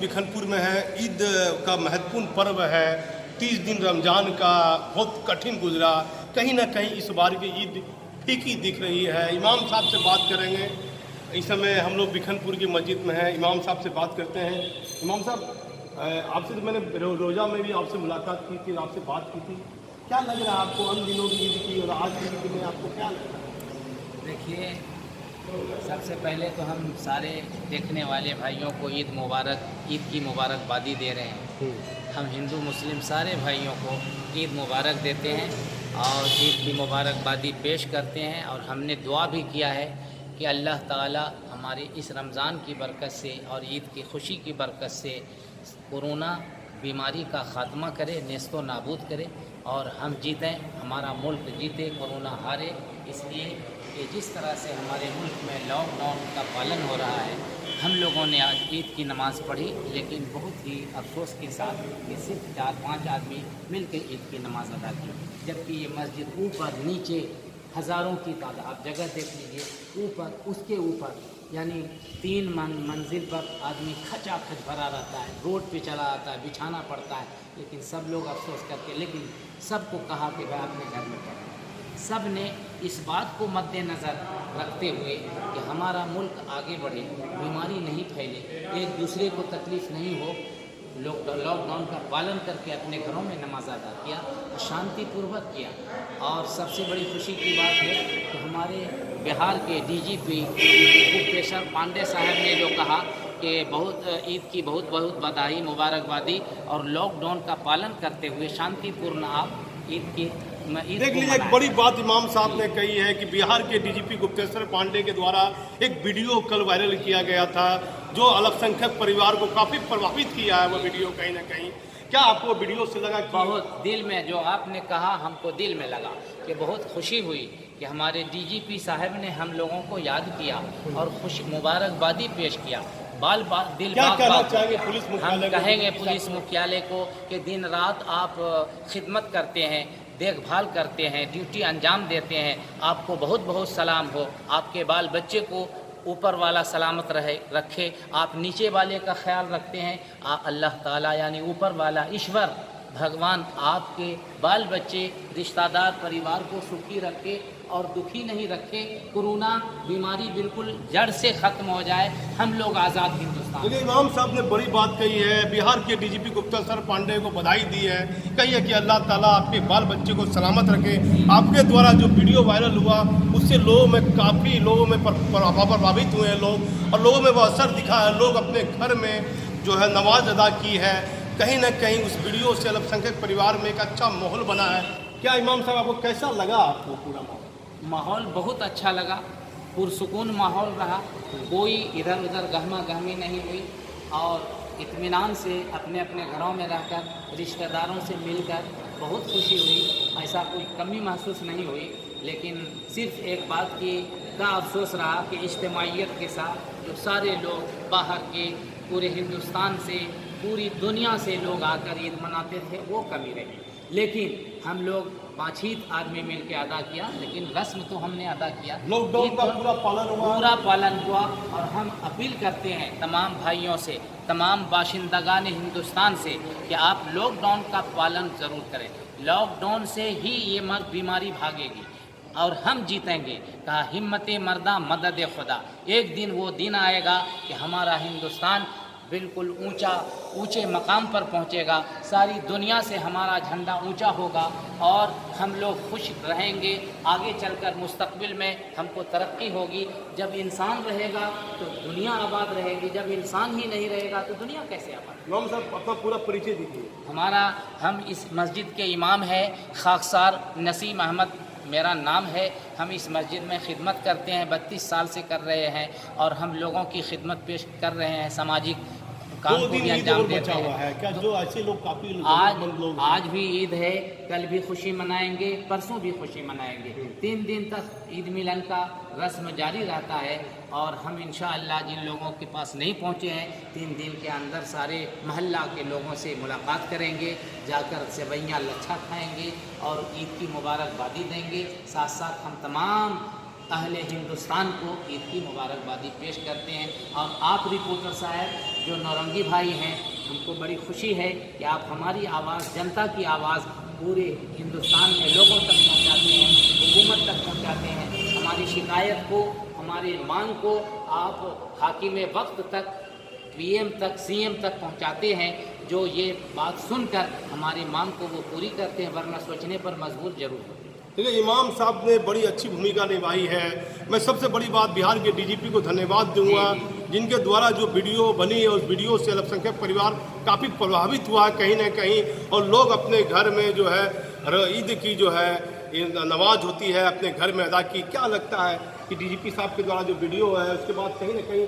बिखनपुर में है। ईद का महत्वपूर्ण पर्व है। 30 दिन रमज़ान का बहुत कठिन गुजरा। कहीं ना कहीं इस बार की ईद फीकी दिख रही है। इमाम साहब से बात करेंगे। इस समय हम लोग बिखनपुर की मस्जिद में हैं। इमाम साहब से बात करते हैं। इमाम साहब, आपसे तो मैंने रोज़ा में भी आपसे मुलाकात की थी, आपसे बात की थी। क्या लग रहा है आपको उन दिनों की ईद की और आज की ईद में आपको क्या लग रहा है? देखिए, सबसे पहले तो हम सारे देखने वाले भाइयों को ईद मुबारक, ईद की मुबारकबादी दे रहे हैं। हम हिंदू मुस्लिम सारे भाइयों को ईद मुबारक देते हैं और ईद की मुबारकबादी पेश करते हैं। और हमने दुआ भी किया है कि अल्लाह ताला हमारे इस रमज़ान की बरकत से और ईद की खुशी की बरकत से कोरोना बीमारी का ख़ात्मा करे, नेस्तो नाबूद करे और हम जीतें, हमारा मुल्क जीते, कोरोना हारे। इसलिए कि जिस तरह से हमारे मुल्क में लॉकडाउन का पालन हो रहा है, हम लोगों ने आज ईद की नमाज़ पढ़ी, लेकिन बहुत ही अफसोस के साथ कि सिर्फ 4-5 आदमी मिलकर ईद की नमाज़ अदा की, जबकि ये मस्जिद ऊपर नीचे हज़ारों की तादाद, आप जगह देख लीजिए, ऊपर उसके ऊपर यानी 3 मंजिल पर आदमी खचाखच भरा रहता है, रोड पे चला आता है, बिछाना पड़ता है। लेकिन सब लोग अफसोस करके, लेकिन सबको कहा कि भाई अपने घर में पढ़ो। सब ने इस बात को मद्देनज़र रखते हुए कि हमारा मुल्क आगे बढ़े, बीमारी नहीं फैले, एक दूसरे को तकलीफ़ नहीं हो, लॉकडाउन का पालन करके अपने घरों में नमाज अदा किया, शांतिपूर्वक किया। और सबसे बड़ी खुशी की बात है कि हमारे बिहार के डीजीपी गुप्तेश्वर पांडे साहब ने जो कहा कि ईद की बहुत बहुत बधाई, मुबारकबादी और लॉकडाउन का पालन करते हुए शांतिपूर्ण आप ईद की देख लीजिए। एक बड़ी बात इमाम साहब ने कही है कि बिहार के डीजीपी गुप्तेश्वर पांडे के द्वारा एक वीडियो कल वायरल किया गया था जो अल्पसंख्यक परिवार को काफ़ी प्रभावित किया है। वो वीडियो कहीं ना कहीं, क्या आपको वीडियो से लगा कि बहुत दिल में, जो आपने कहा हमको दिल में लगा कि बहुत खुशी हुई कि हमारे डीजीपी साहब ने हम लोगों को याद किया और खुशी मुबारकबादी पेश किया। दिल क्या कहना चाहेंगे पुलिस मुख्यालय? हम कहेंगे पुलिस मुख्यालय को कि दिन रात आप खिदमत करते हैं, देखभाल करते हैं, ड्यूटी अंजाम देते हैं। आपको बहुत बहुत सलाम हो। आपके बाल बच्चे को ऊपर वाला सलामत रखे, आप नीचे वाले का ख्याल रखते हैं। अल्लाह ताला यानी ऊपर वाला ईश्वर भगवान आपके बाल बच्चे, रिश्तेदार, परिवार को सुखी रखे और दुखी नहीं रखे। कोरोना बीमारी बिल्कुल जड़ से ख़त्म हो जाए, हम लोग आज़ाद हिंदुस्तान। लेकिन इमाम साहब ने बड़ी बात कही है। बिहार के डीजीपी गुप्तेश्वर पांडे को बधाई दी है, कही है कि अल्लाह ताला आपके बाल बच्चे को सलामत रखे। आपके द्वारा जो वीडियो वायरल हुआ उससे लोगों में काफ़ी प्रभावित हुए हैं लोग, और लोगों में वो असर दिखा है। लोग अपने घर में जो है नमाज अदा की है। कहीं ना कहीं उस वीडियो से अल्पसंख्यक परिवार में एक अच्छा माहौल बना है। क्या इमाम साहब आपको कैसा लगा? आपको पूरा माहौल बहुत अच्छा लगा, पुरसुकून माहौल रहा, कोई इधर उधर गहमा गहमी नहीं हुई और इत्मीनान से अपने अपने घरों में रहकर रिश्तेदारों से मिलकर बहुत खुशी हुई। ऐसा कोई कमी महसूस नहीं हुई। लेकिन सिर्फ एक बात का अफसोस रहा कि इज्तिमाइयत के साथ जो सारे लोग बाहर के, पूरे हिंदुस्तान से, पूरी दुनिया से लोग आकर ईद मनाते थे, वो कमी रही। लेकिन हम लोग 5 ही आदमी मिल के अदा किया, लेकिन रस्म तो हमने अदा किया। लॉकडाउन का पूरा पालन हुआ। और हम अपील करते हैं तमाम भाइयों से, तमाम बाशिंदगान हिंदुस्तान से कि आप लॉकडाउन का पालन ज़रूर करें। लॉकडाउन से ही ये बीमारी भागेगी और हम जीतेंगे। कहा हिम्मत मर्दा मदद खुदा। एक दिन वो दिन आएगा कि हमारा हिंदुस्तान बिल्कुल ऊंचे मकाम पर पहुंचेगा, सारी दुनिया से हमारा झंडा ऊंचा होगा और हम लोग खुश रहेंगे। आगे चलकर मुस्तकबिल में हमको तरक्की होगी। जब इंसान रहेगा तो दुनिया आबाद रहेगी, जब इंसान ही नहीं रहेगा तो दुनिया कैसे आबाद? इमाम साहब अपना पूरा परिचय दीजिए। हम इस मस्जिद के इमाम हैं, खाकसार नसीम अहमद मेरा नाम है। हम इस मस्जिद में खिदमत करते हैं, 32 साल से कर रहे हैं और हम लोगों की खिदमत पेश कर रहे हैं, सामाजिक काम को भी अंजाम देते हैं। क्या जो ऐसे लोग काफ़ी आज भी ईद है, कल भी खुशी मनाएंगे, परसों भी खुशी मनाएंगे। 3 दिन तक ईद मिलन का रस्म जारी रहता है और हम इंशाअल्लाह जिन लोगों के पास नहीं पहुँचे हैं 3 दिन के अंदर सारे महल्ला के लोगों से मुलाकात करेंगे, जाकर सेवैयाँ लच्छा खाएंगे और ईद की मुबारकबादी देंगे। साथ साथ हम तमाम अहले हिंदुस्तान को ईद की मुबारकबादी पेश करते हैं। और आप रिपोर्टर साहब जो नौरंगी भाई हैं, हमको बड़ी खुशी है कि आप हमारी आवाज़, जनता की आवाज़ पूरे हिंदुस्तान में लोगों तक पहुंचाते हैं, हुकूमत तक पहुंचाते हैं। हमारी शिकायत को, हमारी मांग को आप हाकिम वक्त तक, पीएम तक, सीएम तक पहुंचाते हैं, जो ये बात सुनकर हमारी मांग को वो पूरी करते हैं, वरना सोचने पर मजबूर जरूर होते हैं। देखिए, इमाम साहब ने बड़ी अच्छी भूमिका निभाई है। मैं सबसे बड़ी बात बिहार के डीजीपी को धन्यवाद दूंगा, जिनके द्वारा जो वीडियो बनी है उस वीडियो से अल्पसंख्यक परिवार काफ़ी प्रभावित हुआ है कहीं ना कहीं, और लोग अपने घर में जो है ईद की जो है नमाज होती है अपने घर में अदा की। क्या लगता है कि डीजीपी साहब के द्वारा जो वीडियो है उसके बाद कहीं ना कहीं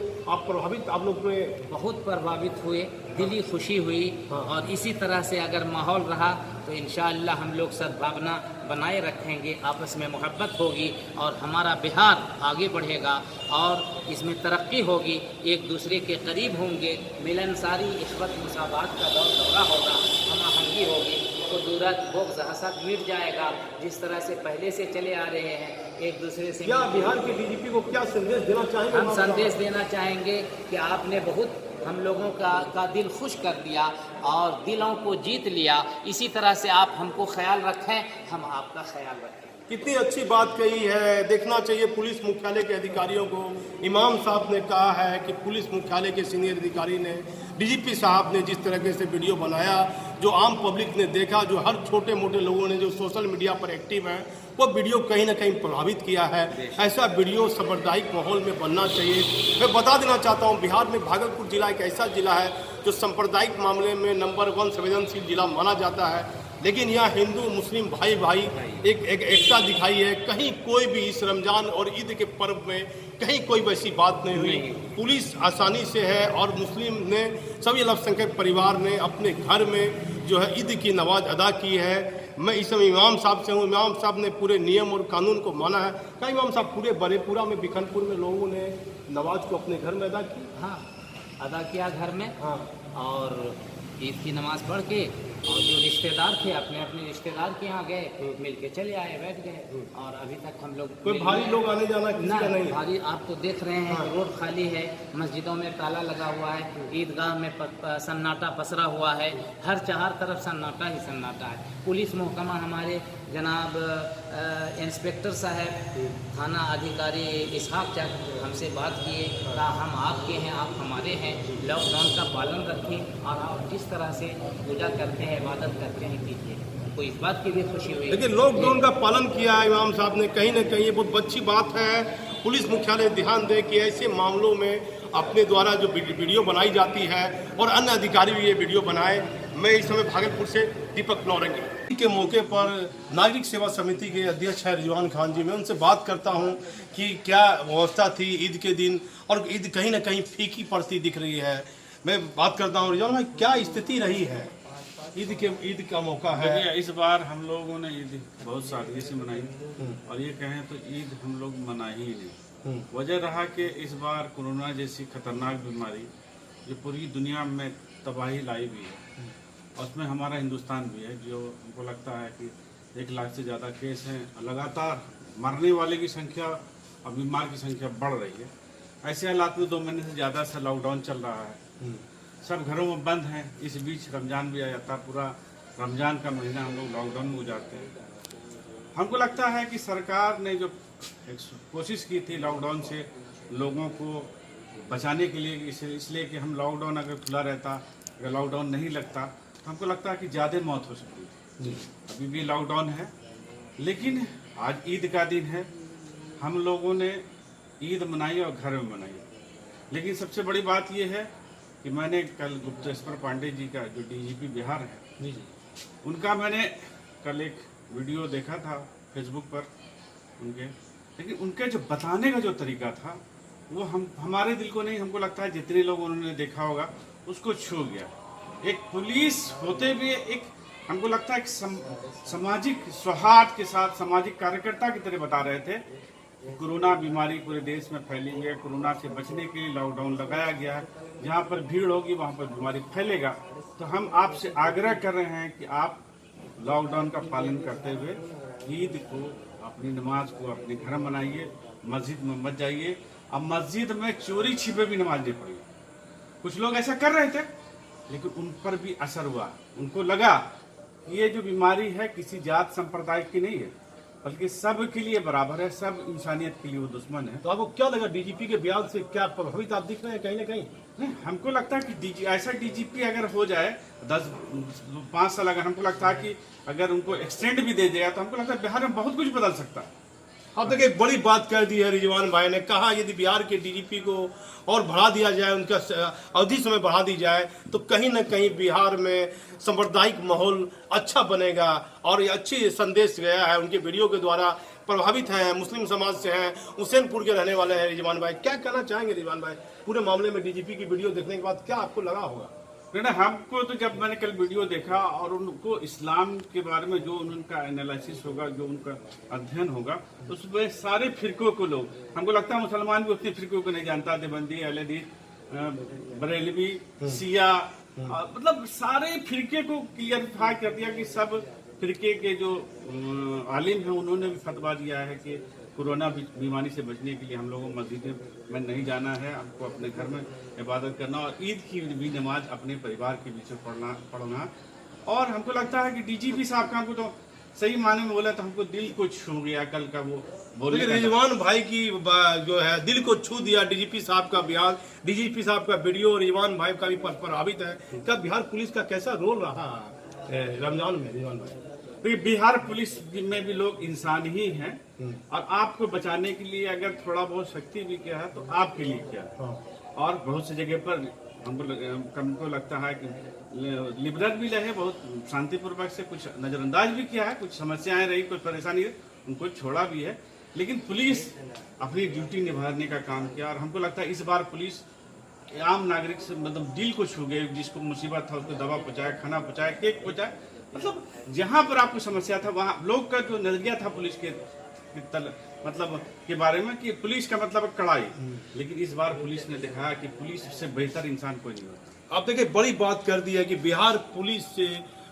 आप लोग में बहुत प्रभावित हुए, दिली खुशी हुई। और इसी तरह से अगर माहौल रहा तो इंशाअल्लाह हम लोग सद्भावना बनाए रखेंगे, आपस में मोहब्बत होगी और हमारा बिहार आगे बढ़ेगा और इसमें तरक्की होगी, एक दूसरे के करीब होंगे, मिलनसारी, इख्वत, मुसावात का दौरा होगा, हमाहंगी होगी, तो दूरत, बुग़्ज़, हसद मिट जाएगा, जिस तरह से पहले से चले आ रहे हैं एक दूसरे से। क्या बिहार के डीजीपी को क्या संदेश देना चाहेंगे? हम संदेश देना चाहेंगे कि आपने बहुत हम लोगों का दिल खुश कर दिया और दिलों को जीत लिया। इसी तरह से आप हमको ख्याल रखें, हम आपका ख्याल रखें। कितनी अच्छी बात कही है। देखना चाहिए पुलिस मुख्यालय के अधिकारियों को। इमाम साहब ने कहा है कि पुलिस मुख्यालय के सीनियर अधिकारी ने, डीजीपी साहब ने जिस तरीके से वीडियो बनाया, जो आम पब्लिक ने देखा, जो हर छोटे मोटे लोगों ने जो सोशल मीडिया पर एक्टिव है, वो वीडियो कहीं ना कहीं प्रभावित किया है। ऐसा वीडियो सांप्रदायिक माहौल में बनना चाहिए। मैं बता देना चाहता हूँ, बिहार में भागलपुर जिला एक ऐसा जिला है जो सांप्रदायिक मामले में नंबर 1 संवेदनशील जिला माना जाता है, लेकिन यहाँ हिंदू मुस्लिम भाई भाई एक एकता दिखाई है। कहीं कोई भी इस रमज़ान और ईद के पर्व में कहीं कोई वैसी बात नहीं हुई। पुलिस आसानी से है और मुस्लिम ने, सभी अल्पसंख्यक परिवार ने अपने घर में जो है ईद की नमाज अदा की है। मैं इस समय इमाम साहब से हूँ, इमाम साहब ने पूरे नियम और कानून को माना है। क्या इमाम साहब पूरे बरेपुरा में, बिखनपुर में लोगों ने नमाज को अपने घर में अदा की? हाँ, अदा किया घर में। हाँ, और ईद की नमाज़ पढ़ के, और जो रिश्तेदार थे अपने अपने रिश्तेदार के यहाँ गए, मिल के चले आए, बैठ गए। और अभी तक हम लोग कोई भारी लोग आने जाना किसी का नहीं? भारी आप तो देख रहे हैं। हाँ। रोड खाली है, मस्जिदों में ताला लगा हुआ है, ईदगाह में सन्नाटा पसरा हुआ है, हर चार तरफ सन्नाटा ही सन्नाटा है। पुलिस महकमा हमारे जनाब इंस्पेक्टर साहब, थाना अधिकारी इसहाक चक हमसे बात किए, कहा हम आपके हैं, आप हमारे हैं, लॉकडाउन का पालन रखें और आप जिस तरह से पूजा करते हैं, इबादत करते हैं, कीजिए। हमको इस बात की भी खुशी हुई। लेकिन लॉकडाउन का पालन किया है इमाम साहब ने, कहीं ना कहीं ये बहुत अच्छी बात है। पुलिस मुख्यालय ध्यान दे कि ऐसे मामलों में अपने द्वारा जो वीडियो बनाई जाती है और अन्य अधिकारी भी ये वीडियो बनाए। मैं इस समय भागलपुर से दीपक नौरंगी के मौके पर नागरिक सेवा समिति के अध्यक्ष है रिजवान खान जी। मैं उनसे बात करता हूं कि क्या व्यवस्था थी ईद के दिन, और ईद कहीं ना कहीं फीकी पड़ती दिख रही है। मैं बात करता हूं रिजवान भाई, क्या स्थिति रही है? ईद का मौका है। इस बार हम लोगों ने ईद बहुत सादगी से मनाई, और ये कहें तो ईद हम लोग मना ही नहीं। वजह रहा कि इस बार कोरोना जैसी खतरनाक बीमारी जो पूरी दुनिया में तबाही लाई हुई है, और उसमें हमारा हिंदुस्तान भी है, जो हमको लगता है कि 1 लाख से ज़्यादा केस हैं। लगातार मरने वाले की संख्या और बीमार की संख्या बढ़ रही है। ऐसे हालात में 2 महीने से ज़्यादा से लॉकडाउन चल रहा है, सब घरों में बंद हैं। इस बीच रमज़ान भी आ जाता है, पूरा रमज़ान का महीना हम लोग लॉकडाउन में गुजारते हैं। हमको लगता है कि सरकार ने जो एक कोशिश की थी लॉकडाउन से लोगों को बचाने के लिए, इसलिए कि हम लॉकडाउन अगर खुला रहता, अगर लॉकडाउन नहीं लगता, तो हमको लगता है कि ज़्यादा मौत हो सकती थी। अभी भी लॉकडाउन है, लेकिन आज ईद का दिन है, हम लोगों ने ईद मनाई और घर में मनाई। लेकिन सबसे बड़ी बात यह है कि मैंने कल गुप्तेश्वर पांडे जी का, जो डीजीपी बिहार है, उनका मैंने कल एक वीडियो देखा था फेसबुक पर उनके, लेकिन उनके जो बताने का जो तरीका था वो हमारे दिल को नहीं, हमको लगता है जितने लोग उन्होंने देखा होगा उसको छू गया। एक पुलिस होते हुए एक, हमको लगता है कि सामाजिक सौहार्द के साथ सामाजिक कार्यकर्ता की तरह बता रहे थे। कोरोना बीमारी पूरे देश में फैली हुई है, कोरोना से बचने के लिए लॉकडाउन लगाया गया है, जहाँ पर भीड़ होगी वहाँ पर बीमारी फैलेगा। तो हम आपसे आग्रह कर रहे हैं कि आप लॉकडाउन का पालन करते हुए ईद को, अपनी नमाज को अपने घर मनाइए, मस्जिद में मत जाइए। अब मस्जिद में चोरी छिपे भी नमाज नहीं पढ़िए। कुछ लोग ऐसा कर रहे थे, लेकिन उन पर भी असर हुआ। उनको लगा कि ये जो बीमारी है किसी जात संप्रदाय की नहीं है, बल्कि सब के लिए बराबर है, सब इंसानियत के लिए वो दुश्मन है। तो आपको क्या लगा डीजीपी के बयान से, क्या प्रभावित आप दिख रहे हैं कहीं ना कहीं? नहीं, हमको लगता है कि ऐसा डीजीपी अगर हो जाए 10-5 साल, अगर हमको लगता है कि अगर उनको एक्सटेंड भी दे दिया तो हमको लगता है बिहार में बहुत कुछ बदल सकता है। अब तक एक बड़ी बात कर दी है रिजवान भाई ने, कहा यदि बिहार के डीजीपी को और बढ़ा दिया जाए, उनका अवधि समय बढ़ा दी जाए, तो कहीं ना कहीं बिहार में सांप्रदायिक माहौल अच्छा बनेगा। और ये अच्छी संदेश गया है, उनके वीडियो के द्वारा प्रभावित हैं, मुस्लिम समाज से हैं, हुसैनपुर के रहने वाले हैं रिजवान भाई। क्या कहना चाहेंगे रिजवान भाई पूरे मामले में? डीजीपी की वीडियो देखने के बाद क्या आपको लगा होगा? नहीं, हमको तो जब मैंने कल वीडियो देखा और उनको इस्लाम के बारे में जो उनका एनालिसिस होगा, जो उनका अध्ययन होगा, उसमें सारे फिरकों को लोग, हमको लगता है मुसलमान भी उतने फिरकों को नहीं जानता, देवबंदी, अहले हदीस, बरेलवी, शिया, मतलब सारे फिरके को क्लियरिफाई कर दिया कि सब फिरके के जो आलिम हैं उन्होंने भी फतवा दिया है कि कोरोना बीमारी से बचने के लिए हम लोगों को मस्जिद में नहीं जाना है, हमको अपने घर में इबादत करना और ईद की भी नमाज अपने परिवार के बीच में पढ़ना। और हमको लगता है कि डीजीपी साहब का हमको तो सही माने में बोला तो हमको दिल को छू गया कल का वो बोले। रिजवान भाई की जो है दिल को छू दिया डीजीपी साहब का बयान, डीजीपी साहब का वीडियो, रिजवान भाई का भी प्रभावित है। क्या बिहार पुलिस का कैसा रोल रहा है रमजान में रिजवान भाई? तो बिहार पुलिस में भी लोग इंसान ही हैं, और आपको बचाने के लिए अगर थोड़ा बहुत शक्ति भी क्या है तो आपके लिए क्या है। और बहुत सी जगह पर हमको लगता है कि लिबरल भी रहे, बहुत शांतिपूर्वक से, कुछ नजरअंदाज भी किया है, कुछ समस्याएं रही, कुछ परेशानी रही, उनको छोड़ा भी है, लेकिन पुलिस अपनी ड्यूटी निभाने का काम किया। और हमको लगता है इस बार पुलिस आम नागरिक से मतलब दिल को छू गए। जिसको मुसीबत था उसको दवा पहुँचाए, खाना पहुँचाए, केक पहुँचाए, मतलब जहाँ पर आपको समस्या था वहाँ लोग का जो नजरिया था पुलिस के मतलब के बारे में कि पुलिस का मतलब कड़ाई, लेकिन इस बार पुलिस ने दिखाया कि पुलिस से बेहतर इंसान कोई नहीं होता। आप देखिए बड़ी बात कर दी है कि बिहार पुलिस से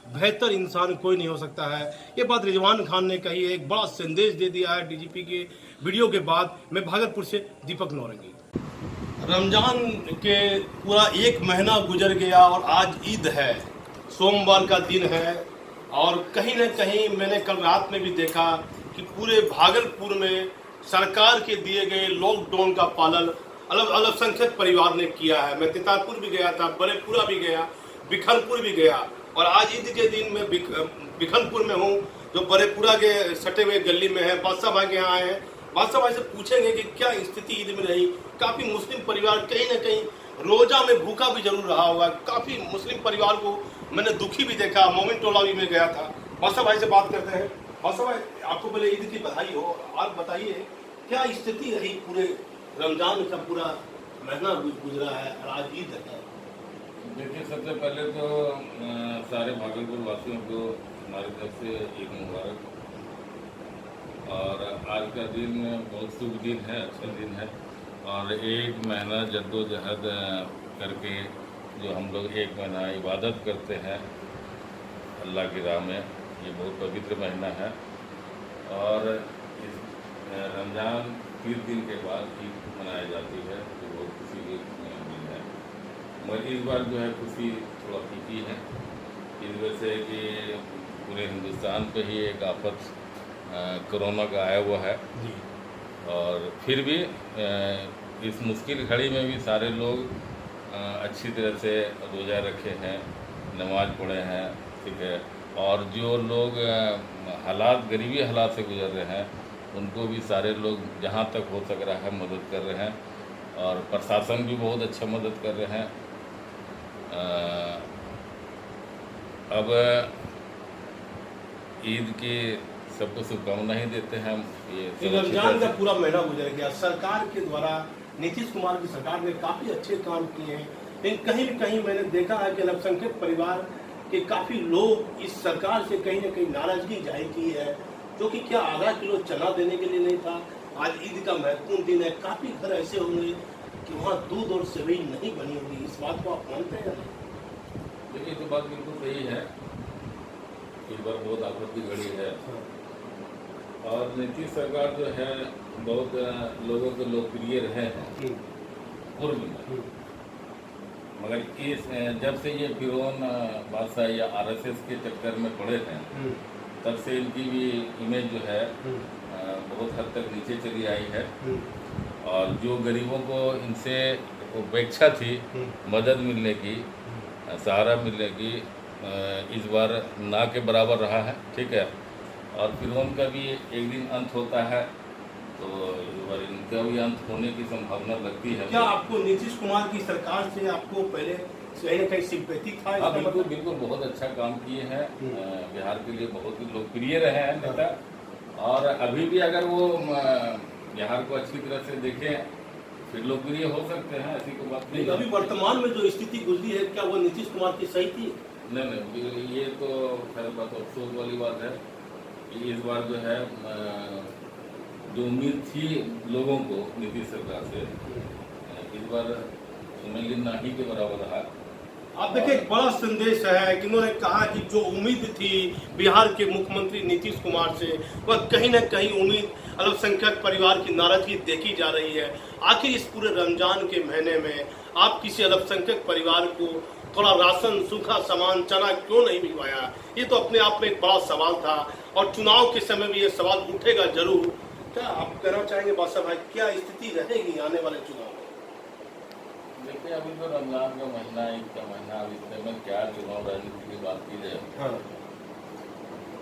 बेहतर इंसान कोई नहीं हो सकता है। ये बात रिजवान खान ने कही है, एक बड़ा संदेश दे दिया है डीजीपी के वीडियो के बाद। मैं भागलपुर से दीपक नौरंगी। रमजान के पूरा 1 महीना गुजर गया और आज ईद है, सोमवार का दिन है। और कहीं ना कहीं मैंने कल रात में भी देखा कि पूरे भागलपुर में सरकार के दिए गए लॉकडाउन का पालन अल्पसंख्यक परिवार ने किया है। मैं तितारपुर भी गया था, बरेपुरा भी गया, बिखनपुर भी गया, और आज ईद के दिन मैं बिखनपुर में हूँ जो बरेपुरा के सटे हुए गली में है। बादशाह भाई के यहाँ आए हैं, बादशाह भाई से पूछेंगे कि क्या स्थिति ईद में रही। काफ़ी मुस्लिम परिवार कहीं ना कहीं रोजा में भूखा भी जरूर रहा होगा। काफ़ी मुस्लिम परिवार को मैंने दुखी भी देखा, मोमिन टोला भी में गया था। बादशाह भाई से बात करते हैं। बादशाह भाई, आपको पहले ईद की बधाई हो। आप बताइए क्या स्थिति रही, पूरे रमजान का पूरा महीना गुजरा है और आज ईद है। देखिए, सबसे पहले तो सारे भागलपुर वासियों को हमारी तरफ से ईद मुबारक। और आज का दिन बहुत शुभ दिन है, अच्छा दिन है। और 1 महीना जद्दोजहद करके जो हम लोग 1 महीना इबादत करते हैं अल्लाह की राह में, ये बहुत पवित्र महीना है। और इस रमज़ान 30 दिन के बाद ईद मनाई जाती है, तो बहुत खुशी की दिन है। मगर इस बार जो है खुशी थोड़ा फीकी है, इस वजह से कि पूरे हिंदुस्तान पे ही एक आफत कोरोना का आया हुआ है। और फिर भी इस मुश्किल घड़ी में भी सारे लोग अच्छी तरह से रोज़ा रखे हैं, नमाज पढ़े हैं, ठीक है। और जो लोग गरीबी हालात से गुजर रहे हैं, उनको भी सारे लोग जहाँ तक हो सक रहा है मदद कर रहे हैं। और प्रशासन भी बहुत अच्छा मदद कर रहे हैं। अब ईद की सबको शुभकामनाएं देते हैं। ये रमजान का पूरा महीना गुजर गया, सरकार के द्वारा नीतीश कुमार की सरकार ने काफ़ी अच्छे काम किए हैं, लेकिन कहीं न कहीं मैंने देखा है कि अल्पसंख्यक परिवार के काफ़ी लोग इस सरकार से कहीं न कहीं नाराजगी जाहिर की है, जो कि क्या आधा किलो चना देने के लिए नहीं था। आज ईद का महत्वपूर्ण दिन है, काफ़ी घर ऐसे होंगे कि वहाँ दूध और सेवई नहीं बनी होगी। इस बात को आप मानते हैं या नहीं? देखिए, तो बात बिल्कुल सही है। इस बार बहुत आफत की घड़ी है, और नीतीश सरकार जो है बहुत लोगों के लोकप्रिय रहे हैं पूर्व में, मगर इस जब से ये फिरौन बादशाह या आरएसएस के चक्कर में पड़े हैं तब से इनकी भी इमेज जो है बहुत हद तक नीचे चली आई है। और जो गरीबों को इनसे उपेक्षा थी मदद मिलने की, सहारा मिलने की, इस बार ना के बराबर रहा है। ठीक है, और फिरौन का भी एक दिन अंत होता है, तो इस बार इनका भी अंत होने की संभावना लगती है। क्या आपको नीतीश कुमार की सरकार से आपको पहले कहीं ना कहीं सिंपैथी था? हाँ बिल्कुल बिल्कुल, बहुत अच्छा काम किए हैं, बिहार के लिए बहुत ही लोकप्रिय रहे हैं नेता। और अभी भी अगर वो बिहार को अच्छी तरह से देखें फिर लोकप्रिय हो सकते हैं, ऐसी कोई बात नहीं। अभी वर्तमान में जो स्थिति गुजरी है, क्या वो नीतीश कुमार की सही थी? नहीं, ये तो खैर बात अफसोस वाली बात है कि इस बार जो है जो उम्मीद थी लोगों को नीतीश सरकार से, इस बार उम्मीद ना ही के बराबर रहा। आप देखिए, एक बड़ा संदेश है कि उन्होंने कहा कि जो उम्मीद थी बिहार के मुख्यमंत्री नीतीश कुमार से, वह कहीं ना कहीं उम्मीद अल्पसंख्यक परिवार की नाराजगी देखी जा रही है। आखिर इस पूरे रमजान के महीने में आप किसी अल्पसंख्यक परिवार को थोड़ा राशन, सूखा सामान, चना क्यों नहीं भिजवाया? ये तो अपने आप में एक बड़ा सवाल था और चुनाव के समय भी ये सवाल उठेगा जरूर। क्या आप कहना चाहेंगे बादशाह भाई, क्या स्थिति रहेगी आने वाले चुनाव में? देखिए, अभी तो रमजान का महीना, ईद का महीना, अब इस समय क्या चुनाव राजनीति की बात की जाए, हाँ।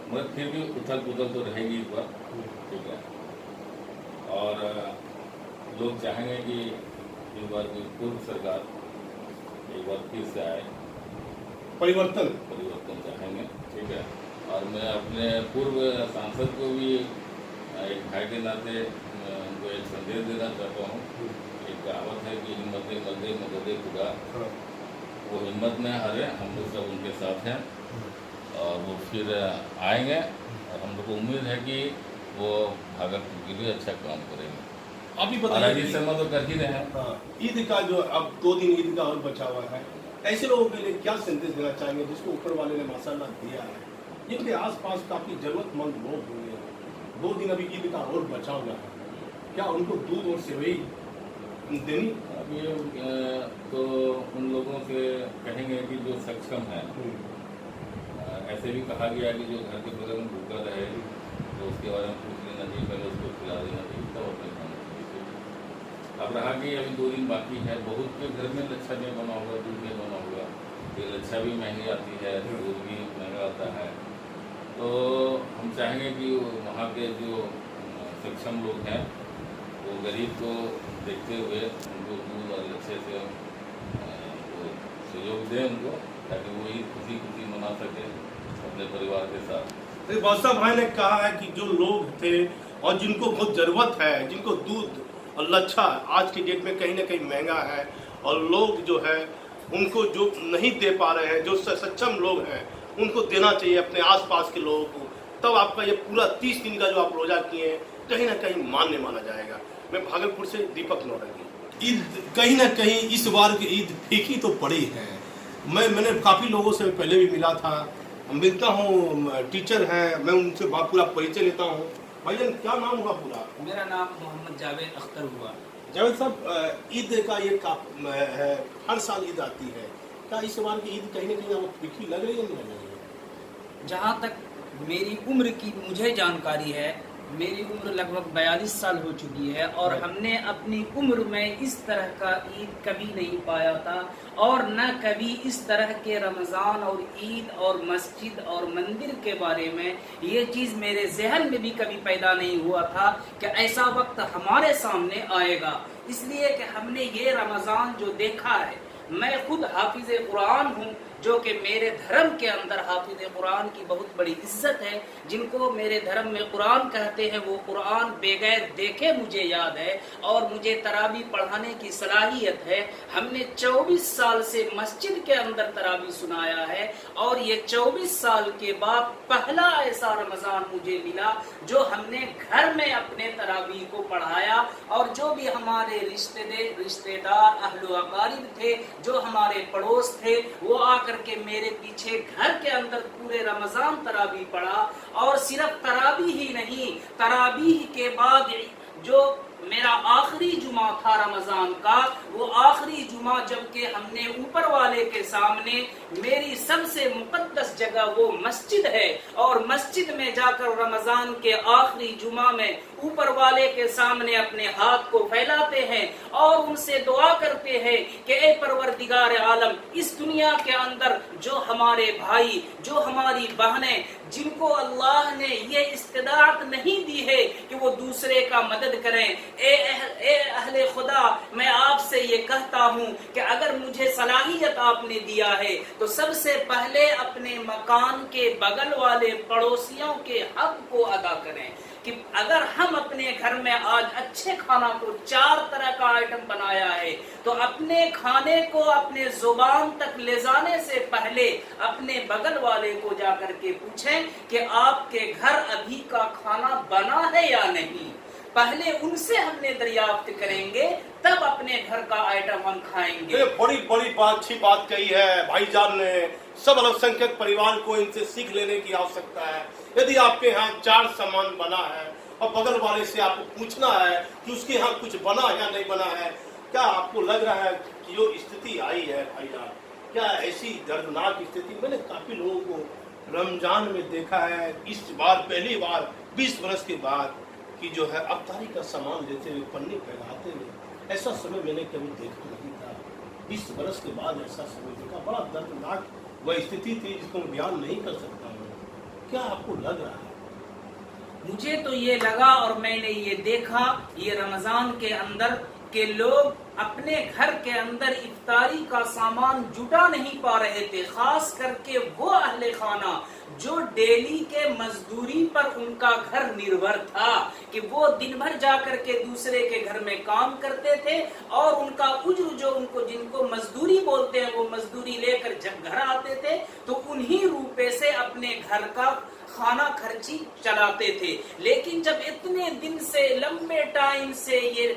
मगर फिर भी उथल पुथल तो रहेगी इस बार। ठीक है, और लोग चाहेंगे कि इस बार की पूर्व सरकार एक बार फिर से आए, परिवर्तन चाहेंगे। ठीक है, और मैं अपने पूर्व सांसद को भी एक भाई के नाते उनको एक संदेश देना चाहता हूँ। एक कहावत है कि हिम्मत मदे मदद खुदा, वो हिम्मत में हारे, हम लोग सब उनके साथ हैं और वो फिर आएंगे और हम लोग को उम्मीद है कि वो भागलपुर के लिए अच्छा काम करेंगे। अभी और बताइए, इस समय तो कर ही रहे हैं। हाँ, ईद का जो अब 2 दिन ईद का और बचा हुआ है, ऐसे लोगों के लिए क्या संदेश देना चाहेंगे जिसको ऊपर वाले ने माशाल्लाह दिया है? जिनके आसपास काफी जरूरतमंद लोग होंगे, 2 दिन अभी ईद का और बचा हुआ है, क्या उनको दूध और सेवई देनी? अब ये तो उन लोगों से कहेंगे कि जो सक्षम है, ऐसे भी कहा गया कि जो घर के बगल में भूखा रहे तो उसके बारे में पूछ लेना चाहिए, पहले उसको खिला देना चाहिए, तब अपने खाना चाहिए। अब रहा कि अभी 2 दिन बाकी है, बहुत के घर में लच्छा नहीं बना होगा, दूध नहीं बना होगा, ये लच्छा भी महंगी आती है, दूध भी महंगा आता है। तो हम चाहेंगे कि वहाँ के जो सक्षम लोग हैं वो गरीब को देखते हुए उनको दूध और लच्छे से सहयोग दें उनको, ताकि वो ईद खुशी खुशी मना सके अपने परिवार के साथ। तो बादशाह भाई ने कहा है कि जो लोग थे और जिनको बहुत ज़रूरत है, जिनको दूध और लच्छा आज की डेट में कहीं ना कहीं महंगा है, और लोग जो है उनको जो नहीं दे पा रहे हैं, जो सक्षम लोग हैं, उनको देना चाहिए अपने आसपास के लोगों को। तब आपका ये पूरा 30 दिन का जो आप रोजा किए हैं कहीं ना कहीं मान्य माना जाएगा। मैं भागलपुर से दीपक नौरंगी। ईद कहीं ना कहीं इस बार की ईद फीकी तो पड़ी है। मैंने काफ़ी लोगों से पहले भी मिला था, मिलता हूँ, टीचर हैं, मैं उनसे पूरा परिचय लेता हूँ। भाईजान, क्या नाम हुआ पूरा? मेरा नाम मोहम्मद जावेद अख्तर हुआ। जावेद साहब, ईद का ये है, हर साल ईद आती है, क्या इस बार की ईद कहीं ना कहीं आपको फीकी लग रही है, नहीं लग रही है? जहाँ तक मेरी उम्र की मुझे जानकारी है, मेरी उम्र लगभग 42 साल हो चुकी है और हमने अपनी उम्र में इस तरह का ईद कभी नहीं पाया था, और न कभी इस तरह के रमज़ान और ईद और मस्जिद और मंदिर के बारे में ये चीज़ मेरे जहन में भी कभी पैदा नहीं हुआ था कि ऐसा वक्त हमारे सामने आएगा। इसलिए कि हमने ये रमज़ान जो देखा है, मैं खुद हाफिज़ कुरान हूँ, जो कि मेरे धर्म के अंदर हाफिज़ कुरान की बहुत बड़ी इज्जत है। जिनको मेरे धर्म में कुरान कहते हैं, वो कुरान बगैर देखे मुझे याद है और मुझे तरावी पढ़ाने की सलाहियत है। हमने 24 साल से मस्जिद के अंदर तरावी सुनाया है और ये 24 साल के बाद पहला ऐसा रमज़ान मुझे मिला जो हमने घर में अपने तरावी को पढ़ाया, और जो भी हमारे रिश्तेदार अहलो अकारिब थे, जो हमारे पड़ोस थे, वो आकर करके मेरे पीछे घर के अंदर पूरे रमजान तरावी पढ़ा, और सिर्फ तरावी ही नहीं, तरावी के बाद जो मेरा आखिरी जुमा था रमजान का, वो आखिरी जुमा जबकि हमने ऊपर वाले के सामने, मेरी सबसे मुकद्दस जगह वो मस्जिद है, और मस्जिद में जाकर रमजान के आखिरी जुमा में ऊपर वाले के सामने अपने हाथ को फैलाते हैं और उनसे दुआ करते हैं कि ए परवरदिगार आलम, इस दुनिया के अंदर जो हमारे भाई, जो हमारी बहनें, जिनको अल्लाह ने ये इस्तिदात नहीं दी है कि वो दूसरे का मदद करें, ए अहले खुदा, मैं आपसे ये कहता हूँ कि अगर मुझे सलाहियत आपने दिया है तो सबसे पहले अपने मकान के बगल वाले पड़ोसियों के हक को अदा करें। कि अगर हम अपने घर में आज अच्छे खाना को 4 तरह का आइटम बनाया है, तो अपने खाने को अपने जुबान तक ले जाने से पहले अपने बगल वाले को जाकर के पूछें कि आपके घर अभी का खाना बना है या नहीं। पहले उनसे हमने दरियाफ्त करेंगे, तब अपने घर का आइटम हम खाएंगे। ये बड़ी अच्छी बात कही है भाईजान ने। सब अल्पसंख्यक परिवार को इनसे सीख लेने की आवश्यकता है। यदि आपके यहाँ 4 सामान बना है और बगल वाले से आपको पूछना है कि उसके यहाँ कुछ बना या नहीं बना है, क्या आपको लग रहा है कि जो स्थिति आई है भाईजान, क्या ऐसी दर्दनाक स्थिति मैंने काफी लोगों को रमजान में देखा है। इस बार पहली बार 20 वर्ष के बाद कि जो है अफ्तारी का सामान लेते हुए, पन्नी फैलाते हुए, ऐसा समय मैंने कभी देखा नहीं था। 20 वर्ष के बाद ऐसा समय देखा। बड़ा दर्दनाक वह स्थिति थी जिसको मैं बयान नहीं कर सकता हूँ। क्या आपको लग रहा है? मुझे तो ये लगा और मैंने ये देखा ये रमजान के अंदर के लोग अपने घर के अंदर इफ्तारी का सामान जुटा नहीं पा रहे थे। खास करके वो अहले खाना जो डेली के मजदूरी पर उनका घर निर्भर था, कि वो दिन भर जाकर के दूसरे के घर में काम करते थे और उनका उज्र जो उनको जिनको मजदूरी बोलते हैं, वो मजदूरी लेकर जब घर आते थे तो उन्हीं रुपए से अपने घर का खाना खर्ची चलाते थे। लेकिन जब इतने दिन से, लंबे टाइम से ये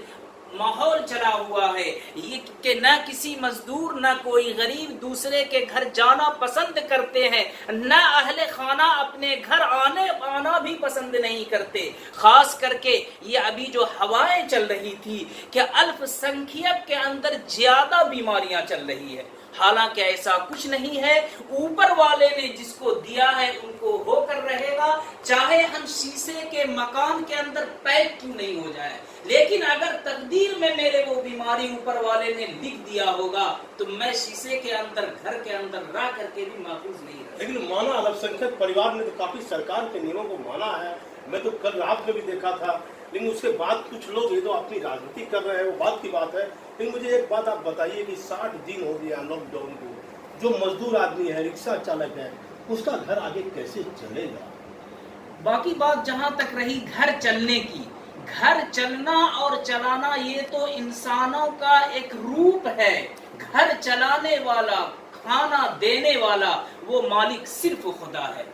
माहौल चला हुआ है ये कि न किसी मजदूर न कोई गरीब दूसरे के घर जाना पसंद करते हैं, न अहले खाना अपने घर आना भी पसंद नहीं करते। खास करके ये अभी जो हवाएं चल रही थी कि अल्पसंख्यक के अंदर ज्यादा बीमारियां चल रही है, हालांकि ऐसा कुछ नहीं है। ऊपर वाले ने जिसको दिया है उनको होकर रहेगा, चाहे हम शीशे के मकान के अंदर पैक क्यों नहीं हो जाए। लेकिन अगर तकदीर में मेरे वो बीमारी ऊपर वाले ने लिख दिया होगा तो मैं शीशे के अंदर, घर के अंदर रह करके भी महफूज नहीं रहा। लेकिन माना अल्पसंख्यक परिवार ने तो काफी सरकार के नियमों को माना है। मैं तो कल रात में भी देखा था, लेकिन उसके बाद कुछ लोग ये तो अपनी राजनीति कर रहे हैं, वो बात की बात है। लेकिन मुझे एक बात आप बताइए कि 60 दिन हो गया लॉकडाउन को, जो मजदूर आदमी है, रिक्शा चालक है, उसका घर आगे कैसे चलेगा? बाकी बात जहां तक रही घर चलने की, घर चलना और चलाना ये तो इंसानों का एक रूप है। घर चलाने वाला, खाना देने वाला वो मालिक सिर्फ खुदा है।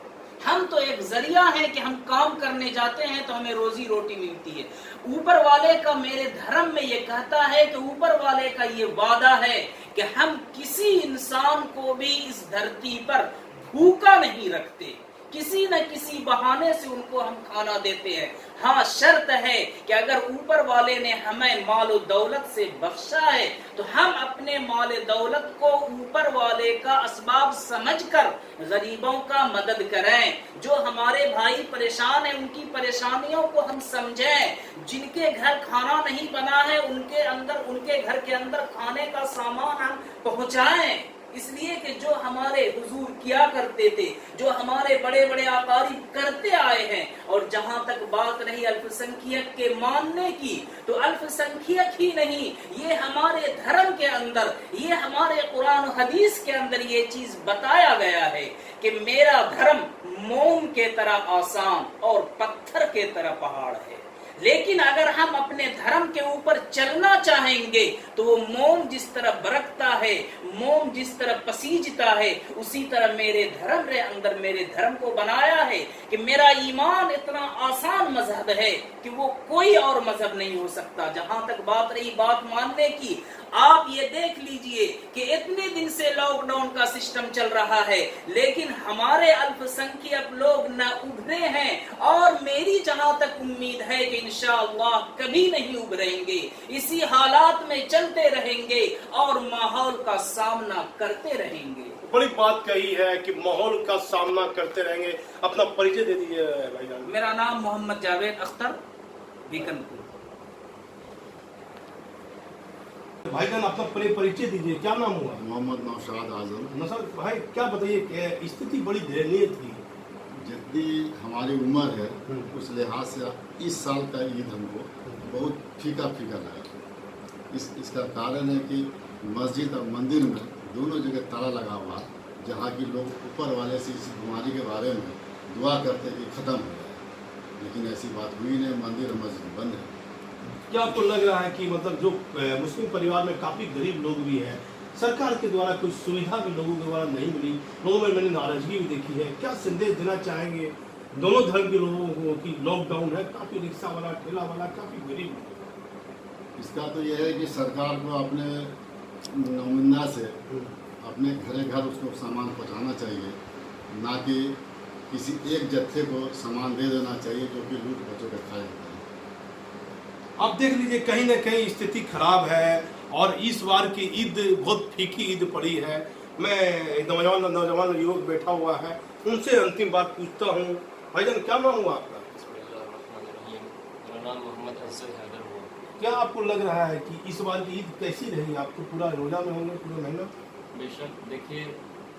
हम तो एक जरिया है कि हम काम करने जाते हैं तो हमें रोजी रोटी मिलती है। ऊपर वाले का, मेरे धर्म में ये कहता है कि ऊपर वाले का ये वादा है कि हम किसी इंसान को भी इस धरती पर भूखा नहीं रखते, किसी न किसी बहाने से उनको हम खाना देते हैं। हाँ, शर्त है कि अगर ऊपर वाले ने हमें माल दौलत से बख्शा है तो हम अपने माल दौलत को ऊपर वाले का असबाब समझकर गरीबों का मदद करें। जो हमारे भाई परेशान हैं उनकी परेशानियों को हम समझें। जिनके घर खाना नहीं बना है उनके घर के अंदर खाने का सामान हम पहुंचाएं। इसलिए कि जो हमारे हुजूर किया करते थे, जो हमारे बड़े बड़े अकारीब करते आए हैं। और जहां तक बात रही अल्पसंख्यक के मानने की, तो अल्पसंख्यक ही नहीं, ये हमारे धर्म के अंदर, ये हमारे कुरान और हदीस के अंदर ये चीज बताया गया है कि मेरा धर्म मोम के तरह आसान और पत्थर के तरह पहाड़ है। लेकिन अगर हम अपने धर्म के ऊपर चलना चाहेंगे तो वो मोम जिस तरह बरकता है, मोम जिस तरह पसीजता है, उसी तरह मेरे धर्म रे अंदर मेरे धर्म को बनाया है कि मेरा ईमान इतना आसान मजहब है कि वो कोई और मजहब नहीं हो सकता। जहां तक बात रही बात मानने की, आप ये देख लीजिए कि इतने दिन से लॉकडाउन का सिस्टम चल रहा है, लेकिन हमारे अल्पसंख्यक लोग न उभरे हैं और मेरी जहां तक उम्मीद है कि इंशाअल्लाह कभी नहीं उभरेंगे। इसी हालात में चलते रहेंगे और माहौल का सामना करते रहेंगे। बड़ी बात कही है कि माहौल का सामना करते रहेंगे। अपना परिचय दे दीजिए भाईजान। मेरा नाम मोहम्मद जावेद अख्तर, बीकनपुर। भाईजान अपना परिचय दीजिए, क्या नाम हुआ? मोहम्मद नौशाद आजम। नसर भाई क्या बताइए, स्थिति बड़ी दयनीय थी। जितनी हमारी उम्र है उस लिहाज से इस साल का ईद हमको बहुत फीका फीका लगा। इसका कारण है कि मस्जिद और मंदिर में दोनों जगह ताला लगा हुआ, जहाँ की लोग ऊपर वाले से इस बीमारी के बारे में दुआ करते कि ख़त्म हो जाए, लेकिन ऐसी बात हुई नहीं। मंदिर और मस्जिद बंद है। क्या आपको लग रहा है कि मतलब जो मुस्लिम परिवार में काफ़ी गरीब लोग भी हैं, सरकार के द्वारा कुछ सुविधा भी लोगों के द्वारा नहीं मिली, लोगों में मैंने नाराजगी भी देखी है, क्या संदेश देना चाहेंगे दोनों धर्म के लोगों को कि लॉकडाउन है, काफ़ी रिक्शा वाला ठेला वाला काफ़ी गरीब है? इसका तो यह है कि सरकार को अपने नुमाइंदा से अपने घरे घर उसको सामान पहुंचाना चाहिए, ना कि किसी एक जत्थे को सामान दे देना चाहिए जो कि लूट बचों के खाए जाता है। आप देख लीजिए कहीं ना कहीं स्थिति खराब है और इस बार की ईद बहुत फीकी ईद पड़ी है। मैं नौजवान युवक बैठा हुआ है, उनसे अंतिम बात पूछता हूँ। भाईजान क्या नाम हुआ आपका? मेरा नाम मोहम्मद अफजल हैदर हुआ। क्या आपको लग रहा है कि इस बार की ईद कैसी रही? आप तो पूरा रोजा में होंगे, पूरा महीना। बेशक देखिए,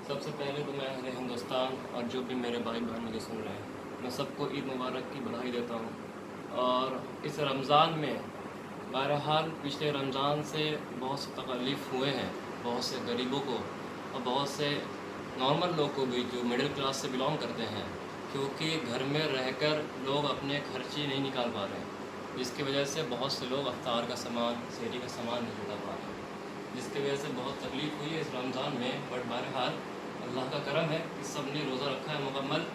सबसे पहले तो मैं अहले हिंदुस्तान और जो भी मेरे भाई बहन मुझे सुन रहे हैं, मैं सबको ईद मुबारक की बधाई देता हूँ। और इस रमज़ान में बहरहाल पिछले रमज़ान से बहुत से तकलीफ़ हुए हैं, बहुत से गरीबों को और बहुत से नॉर्मल लोग को भी जो मिडिल क्लास से बिलोंग करते हैं, क्योंकि घर में रहकर लोग अपने खर्चे नहीं निकाल पा रहे हैं, जिसकी वजह से बहुत से लोग अफ्तार का सामान, सेहरी का सामान नहीं जुटा पा रहे हैं, जिसकी वजह से बहुत तकलीफ़ हुई है इस रमज़ान में। बट बहरहाल अल्लाह का करम है कि सब ने रोज़ा रखा है मुकम्मल,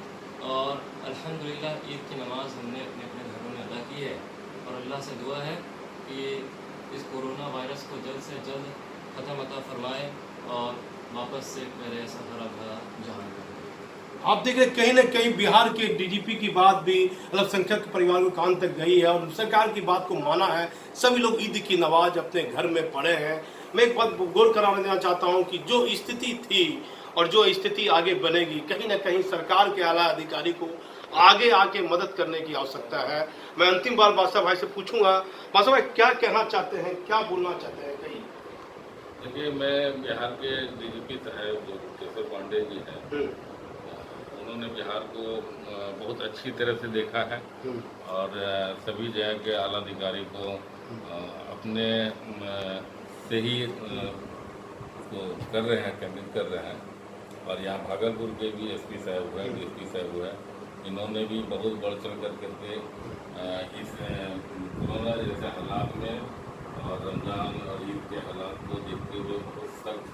और अल्हम्दुलिल्लाह ईद की नमाज़ हमने अपने अपने घरों में अदा की है। और अल्लाह से दुआ है कि इस कोरोना वायरस को जल्द से जल्द ख़त्म अता फरमाए और वापस से पहले ऐसा हरा भरा जहान करे। आप देख रहे कहीं ना कहीं बिहार के डीजीपी की बात भी अल्पसंख्यक परिवार को कान तक गई है और सरकार की बात को माना है। सभी लोग ईद की नमाज अपने घर में पढ़े हैं। मैं एक बात गौर कराना देना चाहता हूँ कि जो स्थिति थी और जो स्थिति आगे बनेगी, कहीं ना कहीं सरकार के आला अधिकारी को आगे आके मदद करने की आवश्यकता है। मैं अंतिम बार बादशाह भाई से पूछूंगा, बादशाह भाई क्या कहना चाहते हैं, क्या बोलना चाहते हैं? कहीं देखिए, मैं बिहार के डीजीपी साहब जो केशव पांडे जी हैं, उन्होंने बिहार को बहुत अच्छी तरह से देखा है और सभी जगह के आला अधिकारी को अपने से ही उसको कर रहे हैं, कन्विंस कर रहे हैं। और यहाँ भागलपुर के भी एसपी साहब हुए, डीएसपी साहब हुए, इन्होंने भी बहुत बढ़ चढ़ करके इस कोरोना जैसे हालात में और रमज़ान और ईद के हालात को देखते हुए बहुत सख्त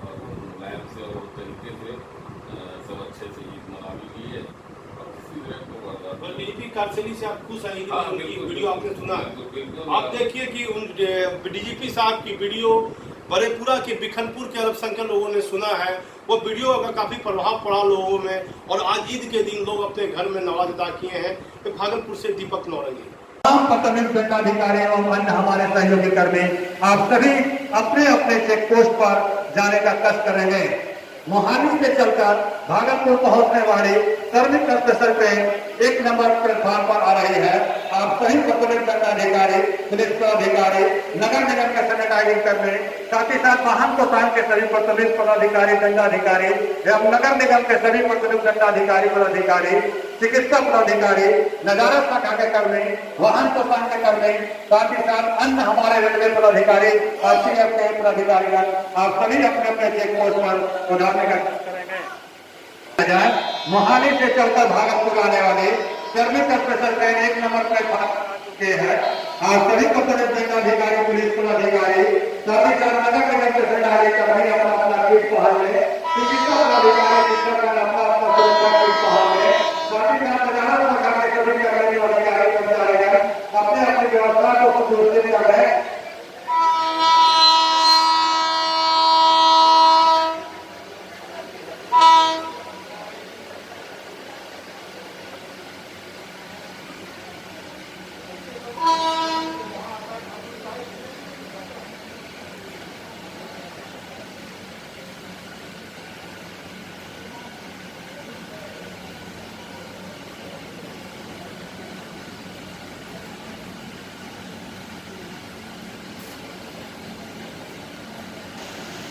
और मुलायम से और तरीके से सब अच्छे से ईद मना भी की है। और किसी तरह को डीजीपी कार्यालय से आप खुश आएंगे? हाँ, उनकी बिल्कुल, वीडियो आपने सुना है? बिल्कुल। आप देखिए कि उन डीजीपी साहब की वीडियो बड़ेपुरा के बिखनपुर के अल्पसंख्यक लोगों ने सुना है। वो वीडियो का काफ़ी प्रभाव पड़ा लोगों में और आज ईद के दिन लोग अपने घर में नमाज अदा किए हैं। तो भागलपुर से दीपक नौरंगी। तमाम प्रतिनिधि अधिकारी एवं अन्य हमारे सहयोगी कर्मी आप सभी अपने अपने चेक पोस्ट पर जाने का कष्ट करेंगे। मोहाली से चलकर भागलपुर पहुंचने वाली श्रमिक स्पेशल ट्रेन 1 नंबर प्लेटफॉर्म पर आ रही है। आप सही प्रतिनिधि अधिकारी, पुलिस अधिकारी, नगर निगम के सैनिटाइजिंग कर्मी, साथ ही साथ वाहन को के सभी प्रतिनिधि पदाधिकारी, दंडाधिकारी एवं नगर निगम के सभी प्रतिनिधि दंडाधिकारी पदाधिकारी, चिकित्सा पदाधिकारी, नजारा शाखा के कर्मी, वाहन कोषांग के कर्मी, साथ ही साथ अन्य हमारे रेलवे पदाधिकारी और सीएफ के पदाधिकारी, आप सभी अपने अपने चेक पोस्ट पर उतारने का करेंगे। मोहाली से चलकर भागलपुर आने वाली श्रमिक स्पेशल ट्रेन 1 नंबर प्लेटफॉर्म के हैं। आज सभी पदाधिकारी, पुलिस पदाधिकारी, सभी कर्मचारी कर्मी अपना अपना किट पहन ले, चिकित्सा पदाधिकारी शिक्षक अपना अपना सुरक्षा किट पहन ले, बाकी का नजारा दिखाने सभी कर्मचारी कर्मचारी अपने अपनी व्यवस्था को सुनिश्चित कर रहे हैं।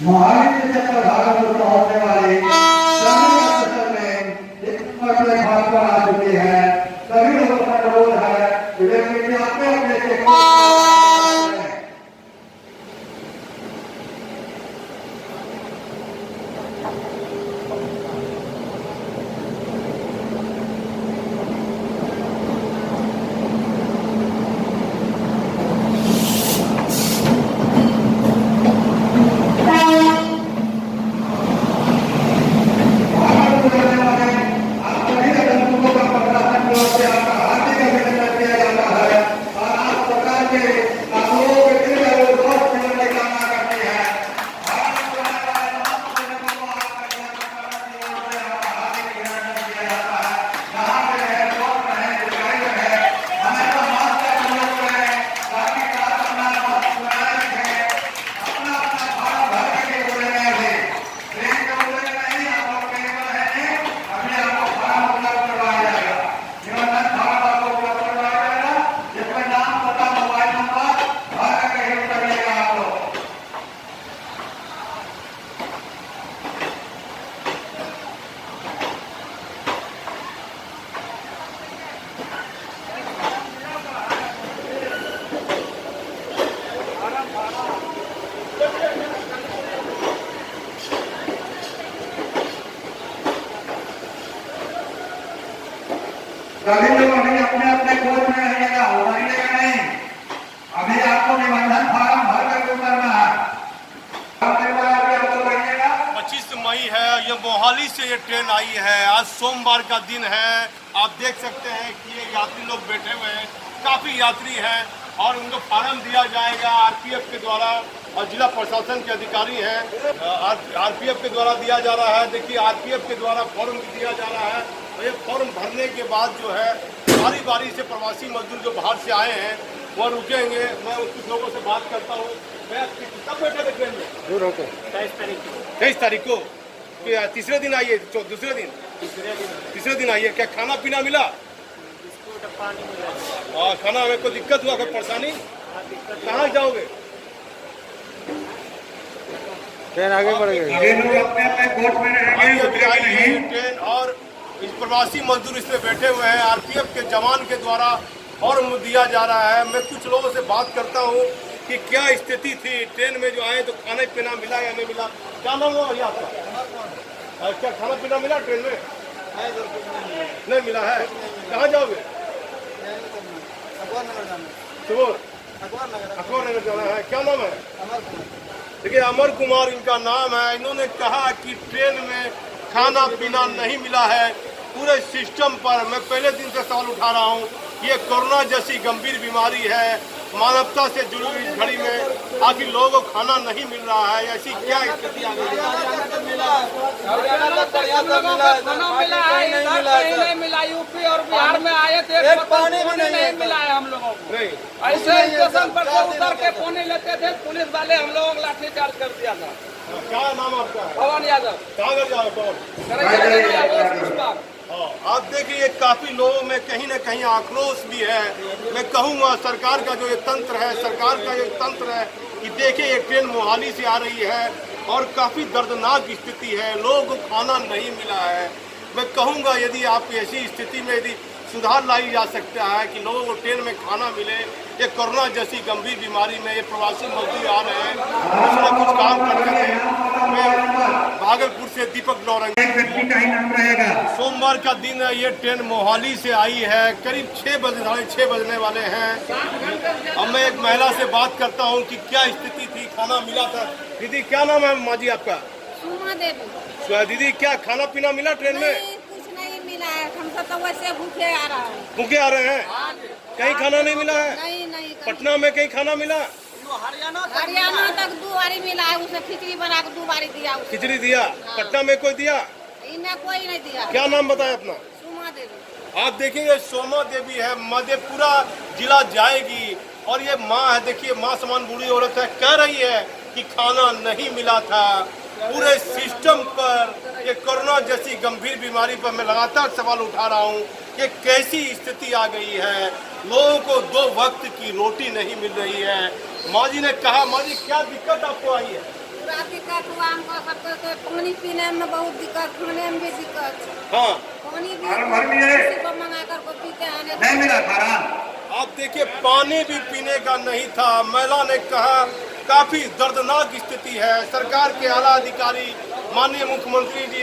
मोहाली से जब भागलपुर पहुंचने वाली सभी स्टेशन में इस प्लेटफॉर्म पर आ चुकी है। सभी लोगों का अनुरोध है कि वे अपने अपने चेक सभी लोग अभी अपने अपने कोच में रहिएगा, उतरिएगा नहीं। अभी आपको निबंधन फार्म भर कर उतरना है। 25 मई है, ये मोहाली से ये ट्रेन आई है। आज सोमवार का दिन है। आप देख सकते हैं कि ये यात्री लोग बैठे हुए हैं, काफ़ी यात्री हैं और उनको फार्म दिया जाएगा आरपीएफ के द्वारा और जिला प्रशासन के अधिकारी हैं। आरपीएफ के द्वारा दिया जा रहा है। देखिए आरपीएफ के द्वारा फॉर्म दिया जा रहा है। ये फॉर्म भरने के बाद जो है बारी बारी से प्रवासी मजदूर जो बाहर से आए हैं वो रुकेंगे। मैं कुछ लोगों से बात करता हूँ। कब बैठे थे ट्रेन में? 23 तारीख को। तीसरे दिन आइए, दूसरे दिन तीसरे दिन आइए। क्या खाना पीना मिला? खाना में कोई दिक्कत हुआ, कोई परेशानी? कहाँ जाओगे? ट्रेन आगे बढ़ गई ट्रेन। और इस प्रवासी मजदूर इसमें बैठे हुए हैं। आरपीएफ के जवान के द्वारा फॉर्म दिया जा रहा है। मैं कुछ लोगों से बात करता हूँ कि क्या स्थिति थी ट्रेन में जो आए तो खाना पीना मिला या नहीं मिला। क्या नाम हुआ भैया आपका? क्या खाना पीना मिला ट्रेन में? नहीं मिला है। कहाँ जाओगे? अखबार नगर जाना है। क्या नाम है? देखिए अमर कुमार इनका नाम है। इन्होंने कहा कि ट्रेन में खाना पीना नहीं मिला है। पूरे सिस्टम पर मैं पहले दिन से सवाल उठा रहा हूँ। ये कोरोना जैसी गंभीर बीमारी है, मानवता से जुड़ी हुई इस घड़ी में आखिर लोगों को खाना नहीं मिल रहा है। ऐसी क्या स्थिति आ गई है? नहीं मिला। यूपी और बिहार में आए थे, पानी भी नहीं मिला है हम लोगों को। नहीं ऐसे स्टेशन पर से उतर के पानी लेते थे, पुलिस वाले हम लोगों को लाठीचार्ज कर दिया था। क्या नाम आपका है? पवन यादव। कहाँ कर जाओ कौन? आप देखिए काफी लोगों में कहीं न कहीं आक्रोश भी है। मैं कहूँगा सरकार का जो ये तंत्र है, सरकार का ये तंत्र है कि देखिए ये ट्रेन मोहाली से आ रही है और काफी दर्दनाक स्थिति है। लोगों को खाना नहीं मिला है। मैं कहूँगा यदि आप ऐसी स्थिति में यदि सुधार लाई जा सकता है कि लोगों को ट्रेन में खाना मिले ये कोरोना जैसी गंभीर बीमारी में ये प्रवासी मजदूर आ रहे हैं, कुछ न कुछ काम कर रहे हैं। मैं भागलपुर से दीपक नौरंगी। एक व्यक्ति का ही नाम रहेगा। सोमवार का दिन है, ये ट्रेन मोहाली से आई है, करीब 6 बजे 6:30 बजने वाले हैं। अब मैं एक महिला से बात करता हूँ कि क्या स्थिति थी, खाना मिला था। दीदी क्या नाम है माँ जी आपका? सुमा देवी। दीदी क्या खाना पीना मिला ट्रेन में? नहीं, कुछ नहीं मिला है, हम सब तो वैसे भूखे आ रहा है। भूखे आ रहे हैं, कहीं खाना नहीं मिला है? नहीं पटना में कहीं खाना मिला? हरियाणा तक 2 बारी मिला है, उसने खिचड़ी बना के 2 बारी दिया। खिचड़ी दिया? पटना में कोई दिया? इन्हें कोई नहीं दिया। क्या नाम बताया अपना? सुमा देवी। आप देखेंगे सोमा देवी है, मधेपुरा जिला जाएगी और ये माँ है, देखिए माँ समान बूढ़ी औरत है, कह रही है कि खाना नहीं मिला था। पूरे सिस्टम पर ये कोरोना जैसी गंभीर बीमारी पर मैं लगातार सवाल उठा रहा हूँ कि कैसी स्थिति आ गई है। लोगों को 2 वक्त की रोटी नहीं मिल रही है। माँ जी ने कहा, माँ जी क्या दिक्कत आपको आई है? पूरा दिक्कत हुआ हमको, सबको तो पानी पीने में बहुत दिक्कत, खाने में भी दिक्कत। हाँ, पानी भी किसी को मंगा कर को पीते हैं, नहीं मिला खाना। आप देखिए पानी भी पीने का नहीं था। महिला ने कहा काफी दर्दनाक स्थिति है। सरकार के आला अधिकारी, माननीय मुख्यमंत्री जी,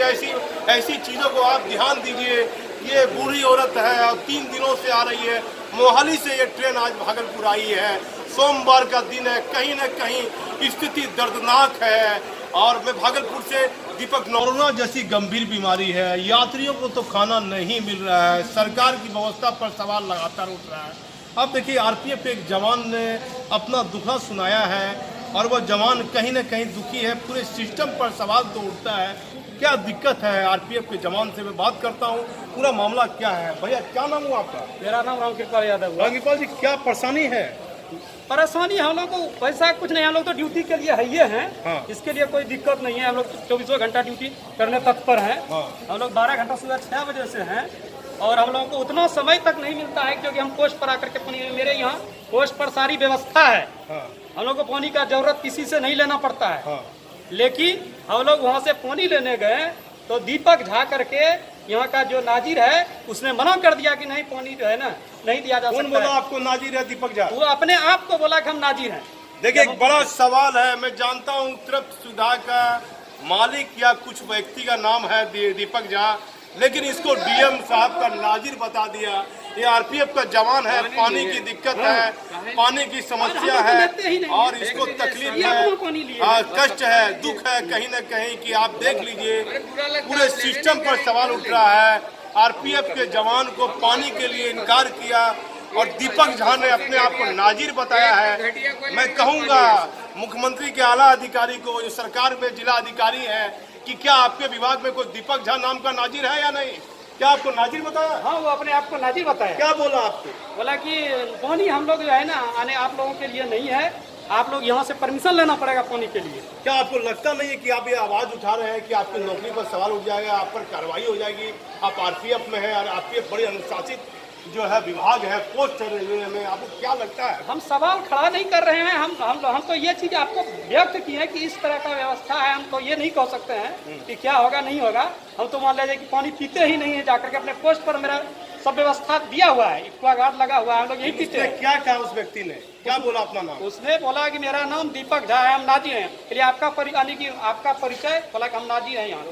ऐसी चीजों को आप ध्यान दीजिए। ये बूढ़ी औरत है और 3 दिनों से आ रही है। मोहाली से ये ट्रेन आज भागलपुर आई है। सोमवार का दिन है, कहीं न कहीं स्थिति दर्दनाक है। और मैं भागलपुर से दीपक। कोरोना जैसी गंभीर बीमारी है, यात्रियों को तो खाना नहीं मिल रहा है, सरकार की व्यवस्था पर सवाल लगातार उठ रहा है। अब देखिए आरपीएफ के एक जवान ने अपना दुखड़ा सुनाया है और वह जवान कहीं न कहीं दुखी है। पूरे सिस्टम पर सवाल तो उठता है, क्या दिक्कत है? आरपीएफ के जवान से मैं बात करता हूँ, पूरा मामला क्या है। भैया क्या नाम हुआ आपका? मेरा नाम रामकृपाल यादव है। रामकृपाल जी क्या परेशानी है? परेशानी हम लोग को पैसा कुछ नहीं, हम लोग तो ड्यूटी के लिए है ही हैं। हाँ। इसके लिए कोई दिक्कत नहीं है, हम लोग 24 घंटा ड्यूटी करने तत्पर हैं। हाँ। हम लोग 12 घंटा सुबह 6 बजे से हैं और हम लोगों को उतना समय तक नहीं मिलता है क्योंकि हम पोस्ट पर आकर के पानी, मेरे यहाँ पोस्ट पर सारी व्यवस्था है। हाँ। हम लोग को पानी का जरूरत किसी से नहीं लेना पड़ता है। हाँ। लेकिन हम लोग वहाँ से पानी लेने गए तो दीपक झा करके यहाँ का जो नाजिर है उसने मना कर दिया कि नहीं, पानी जो है ना नहीं दिया जा सकता। कौन बोला आपको नाजिर है? दीपक झा? वो अपने आप को बोला कि हम नाजिर हैं। देखिए एक बड़ा सवाल है। मैं जानता हूँ तृप्त सुधा का मालिक या कुछ व्यक्ति का नाम है दीपक झा, लेकिन इसको डीएम साहब का नाजिर बता दिया। ये आरपीएफ का जवान है, पानी की दिक्कत है, पानी की समस्या है और इसको तकलीफ है, कष्ट है, दुख है कहीं न कहीं कि आप देख लीजिए पूरे सिस्टम पर सवाल उठ रहा है। आरपीएफ के जवान को पानी के लिए इनकार किया और दीपक झा ने अपने आप को नाजिर बताया है। मैं कहूँगा मुख्यमंत्री के आला अधिकारी को, जो सरकार में जिला अधिकारी है, कि क्या आपके विभाग में कोई दीपक झा नाम का नाजिर है या नहीं? क्या आपको नाजिर बताया? हाँ, वो अपने आप को नाजिर बताया। क्या बोला आपको? बोला कि पानी हम लोग जो है ना आने आप लोगों के लिए नहीं है, आप लोग यहाँ से परमिशन लेना पड़ेगा पानी के लिए। क्या आपको लगता नहीं है कि आप ये आवाज उठा रहे हैं कि आपकी नौकरी पर सवाल उठ जाएगा, आप पर कार्रवाई हो जाएगी? आप आरपीएफ में है और आरपीएफ बड़ी अनुशासित जो है विभाग है, पोस्ट रेलवे में, आपको क्या लगता है? हम सवाल खड़ा नहीं कर रहे हैं। हम तो ये चीज आपको व्यक्त की है कि इस तरह का व्यवस्था है। हम तो ये नहीं कह सकते हैं कि क्या होगा नहीं होगा। हम तो मान लीजिए कि पानी पीते ही नहीं है, जाकर के अपने पोस्ट पर मेरा सब व्यवस्था दिया हुआ है, एक्वागार्ड लगा हुआ है, हम लोग यही पीते हैं। क्या कहा उस व्यक्ति ने? क्या बोला अपना नाम? उसने बोला कि मेरा नाम दीपक झा है, हम नाजिर हैं। फिर आपका आपका परिचय बोला कि हम नाजिर हैं, यहाँ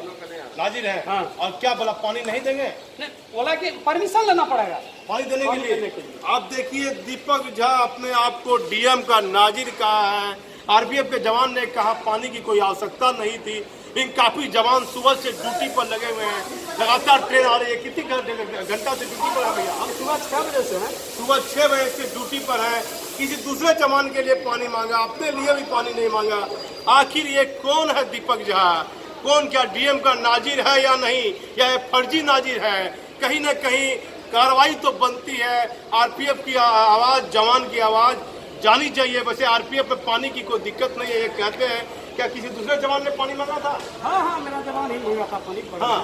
नाजिर है। हाँ। और क्या बोला, पानी नहीं देंगे? नहीं, बोला कि परमिशन लेना पड़ेगा पानी देने के लिए। आप देखिए दीपक झा अपने आप को डीएम का नाजिर कहा है। आरपीएफ के जवान ने कहा पानी की कोई आवश्यकता नहीं थी। इन काफी जवान सुबह से ड्यूटी पर लगे हुए हैं, लगातार ट्रेन आ रही है। कितनी घंटा से ड्यूटी पर है भैया? हम सुबह 6 बजे से हैं। सुबह 6 बजे से ड्यूटी पर है। किसी दूसरे जवान के लिए पानी मांगा, अपने लिए भी पानी नहीं मांगा। आखिर ये कौन है दीपक झा? कौन, क्या डीएम का नाजिर है या नहीं, या ये फर्जी नाजिर है? कहीं न कहीं कार्रवाई तो बनती है। आरपीएफ की आवाज़, जवान की आवाज़ जानी चाहिए। वैसे आरपीएफ में पानी की कोई दिक्कत नहीं है, ये कहते हैं। क्या किसी दूसरे जवान ने पानी मांगा था? हाँ, मेरा जवान ही मांगा था पानी। हाँ,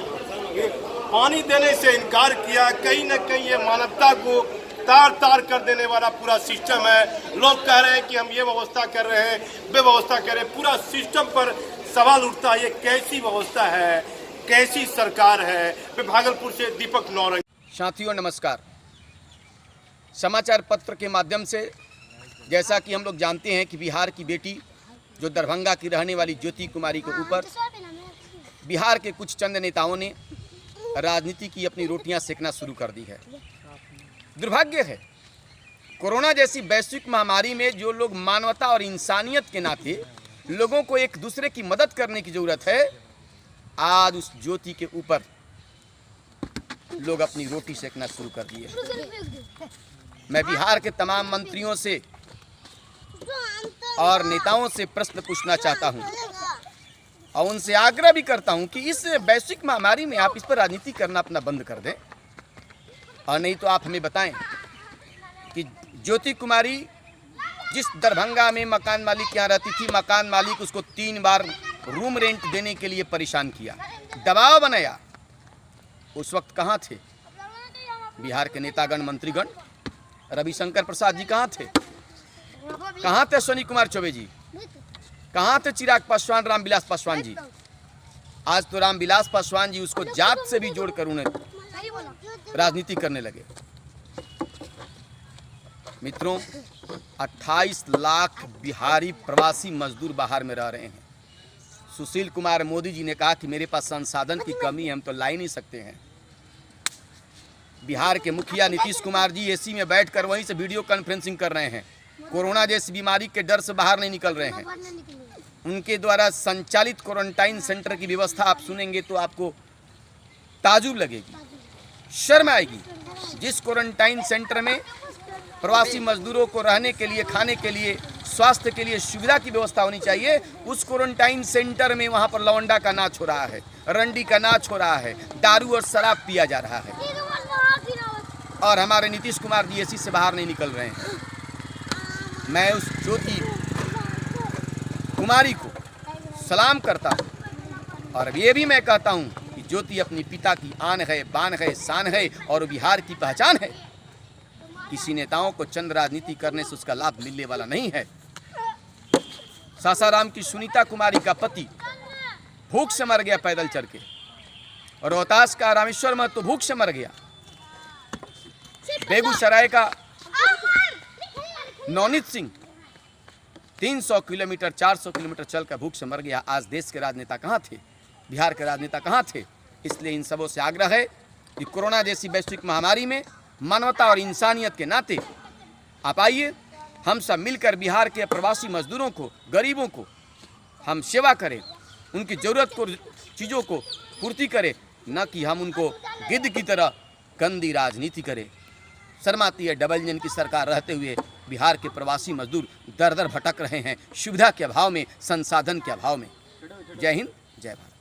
ये पानी देने से इनकार किया। कहीं न कहीं ये मानवता को तार कर देने वाला पूरा सिस्टम है। लोग कह रहे हैं कि हम ये व्यवस्था कर रहे हैं, व्यवस्था कर रहे हैं। पूरा सिस्टम पर सवाल उठता है, ये कैसी व्यवस्था है, कैसी सरकार है? मैं भागलपुर से दीपक नौरंगी। साथियों नमस्कार। समाचार पत्र के माध्यम से जैसा कि हम लोग जानते हैं कि बिहार की बेटी जो दरभंगा की रहने वाली ज्योति कुमारी के ऊपर बिहार के कुछ चंद नेताओं ने राजनीति की अपनी रोटियां सेकना शुरू कर दी है। दुर्भाग्य है, कोरोना जैसी वैश्विक महामारी में जो लोग मानवता और इंसानियत के नाते लोगों को एक दूसरे की मदद करने की जरूरत है, आज उस ज्योति के ऊपर लोग अपनी रोटी सेकना शुरू कर दिए। मैं बिहार के तमाम मंत्रियों से और नेताओं से प्रश्न पूछना चाहता हूं और उनसे आग्रह भी करता हूं कि इस वैश्विक महामारी में आप इस पर राजनीति करना अपना बंद कर दें, और नहीं तो आप हमें बताएं कि ज्योति कुमारी जिस दरभंगा में मकान मालिक के यहाँ रहती थी, मकान मालिक उसको 3 बार रूम रेंट देने के लिए परेशान किया, दबाव बनाया, उस वक्त कहाँ थे बिहार के नेतागण, मंत्रीगण? रविशंकर प्रसाद जी कहाँ थे? कहाँ थे अश्विनी कुमार चौबे जी? कहाँ थे चिराग पासवान, रामविलास पासवान जी? आज तो रामविलास पासवान जी उसको जात से भी जोड़कर उन्हें राजनीति करने लगे। मित्रों, 28 लाख बिहारी प्रवासी मजदूर बाहर में रह रहे हैं। सुशील कुमार मोदी जी ने कहा कि मेरे पास संसाधन की कमी है, हम तो ला ही नहीं सकते हैं। बिहार के मुखिया नीतीश कुमार जी एसी में बैठकर वहीं से वीडियो कॉन्फ्रेंसिंग कर रहे हैं, कोरोना जैसी बीमारी के डर से बाहर नहीं निकल रहे हैं। उनके द्वारा संचालित क्वारंटाइन सेंटर की व्यवस्था आप सुनेंगे तो आपको ताजुब लगेगी, शर्म आएगी। जिस क्वारंटाइन सेंटर में प्रवासी मजदूरों को रहने के लिए, खाने के लिए, स्वास्थ्य के लिए सुविधा की व्यवस्था होनी चाहिए, उस क्वारंटाइन सेंटर में वहां पर लवंडा का नाच हो रहा है, रंडी का नाच हो रहा है, दारू और शराब पिया जा रहा है, और हमारे नीतीश कुमार जी एसी से बाहर नहीं निकल रहे हैं। मैं उस ज्योति कुमारी को सलाम करता हूं और ये भी मैं कहता हूं कि ज्योति अपनी पिता की आन है, बान है, शान है और बिहार की पहचान है। किसी नेताओं को चंद राजनीति करने से उसका लाभ मिलने वाला नहीं है। सासाराम की सुनीता कुमारी का पति भूख से मर गया पैदल चल के, और रोहतास का रामेश्वर महतो भूख से मर गया। बेगूसराय का नवनीत सिंह 300 किलोमीटर, 400 किलोमीटर चलकर भूख से मर गया। आज देश के राजनेता कहाँ थे? बिहार के राजनेता कहाँ थे? इसलिए इन सबों से आग्रह है कि कोरोना जैसी वैश्विक महामारी में मानवता और इंसानियत के नाते आप आइए, हम सब मिलकर बिहार के प्रवासी मजदूरों को, गरीबों को हम सेवा करें, उनकी ज़रूरत को, चीज़ों को पूर्ति करें, न कि हम उनको गिद्ध की तरह गंदी राजनीति करें। शर्माती है डबल इंजन की सरकार रहते हुए बिहार के प्रवासी मजदूर दर दर भटक रहे हैं, सुविधा के अभाव में, संसाधन के अभाव में। जय हिंद, जय भारत।